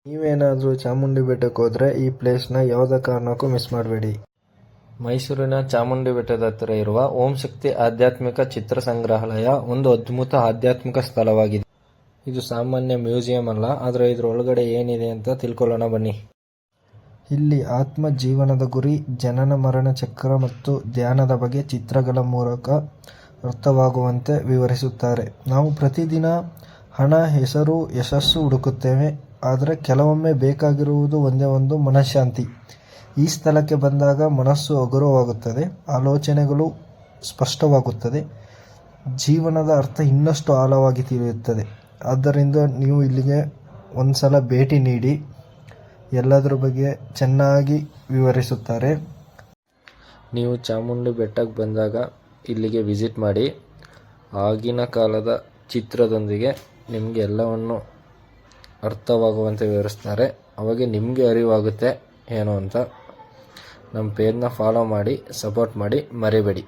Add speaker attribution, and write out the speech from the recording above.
Speaker 1: ನೀವೇನಾದರೂ ಚಾಮುಂಡಿ ಬೆಟ್ಟಕ್ಕೆ ಹೋದರೆ ಈ ಪ್ಲೇಸ್ನ ಯಾವುದೇ ಕಾರಣಕ್ಕೂ ಮಿಸ್ ಮಾಡಬೇಡಿ. ಮೈಸೂರಿನ ಚಾಮುಂಡಿ ಬೆಟ್ಟದ ಹತ್ತಿರ ಇರುವ ಓಂ ಶಕ್ತಿ ಆಧ್ಯಾತ್ಮಿಕ ಚಿತ್ರ ಸಂಗ್ರಹಾಲಯ ಒಂದು ಅದ್ಭುತ ಆಧ್ಯಾತ್ಮಿಕ ಸ್ಥಳವಾಗಿದೆ. ಇದು ಸಾಮಾನ್ಯ ಮ್ಯೂಸಿಯಂ ಅಲ್ಲ, ಆದರೆ ಇದರ ಒಳಗಡೆ ಏನಿದೆ ಅಂತ ತಿಳ್ಕೊಳ್ಳೋಣ ಬನ್ನಿ. ಇಲ್ಲಿ ಆತ್ಮ ಜೀವನದ ಗುರಿ, ಜನನ ಮರಣ ಚಕ್ರ ಮತ್ತು ಧ್ಯಾನದ ಬಗ್ಗೆ ಚಿತ್ರಗಳ ಮೂಲಕ ಅರ್ಥವಾಗುವಂತೆ ವಿವರಿಸುತ್ತಾರೆ. ನಾವು ಪ್ರತಿದಿನ ಹಣ, ಹೆಸರು, ಯಶಸ್ಸು ಹುಡುಕುತ್ತೇವೆ, ಆದರೆ ಕೆಲವೊಮ್ಮೆ ಬೇಕಾಗಿರುವುದು ಒಂದೇ ಒಂದು ಮನಃಶಾಂತಿ. ಈ ಸ್ಥಳಕ್ಕೆ ಬಂದಾಗ ಮನಸ್ಸು ಹಗುರವಾಗುತ್ತದೆ, ಆಲೋಚನೆಗಳು ಸ್ಪಷ್ಟವಾಗುತ್ತದೆ, ಜೀವನದ ಅರ್ಥ ಇನ್ನಷ್ಟು ಆಳವಾಗಿ ತಿಳಿಯುತ್ತದೆ. ಆದ್ದರಿಂದ ನೀವು ಇಲ್ಲಿಗೆ ಒಂದ್ಸಲ ಭೇಟಿ ನೀಡಿ. ಎಲ್ಲದರ ಬಗ್ಗೆ ಚೆನ್ನಾಗಿ ವಿವರಿಸುತ್ತಾರೆ. ನೀವು ಚಾಮುಂಡಿ ಬೆಟ್ಟಕ್ಕೆ ಬಂದಾಗ ಇಲ್ಲಿಗೆ ವಿಸಿಟ್ ಮಾಡಿ. ಆಗಿನ ಕಾಲದ ಚಿತ್ರದೊಂದಿಗೆ ನಿಮಗೆ ಎಲ್ಲವನ್ನು ಅರ್ಥವಾಗುವಂತೆ ವಿವರಿಸ್ತಾರೆ. ಅವಾಗ ನಿಮಗೆ ಅರಿವಾಗುತ್ತೆ ಏನು ಅಂತ. ನಮ್ಮ ಪೇಜ್ನ ಫಾಲೋ ಮಾಡಿ, ಸಪೋರ್ಟ್ ಮಾಡಿ, ಮರಿಬೇಡಿ.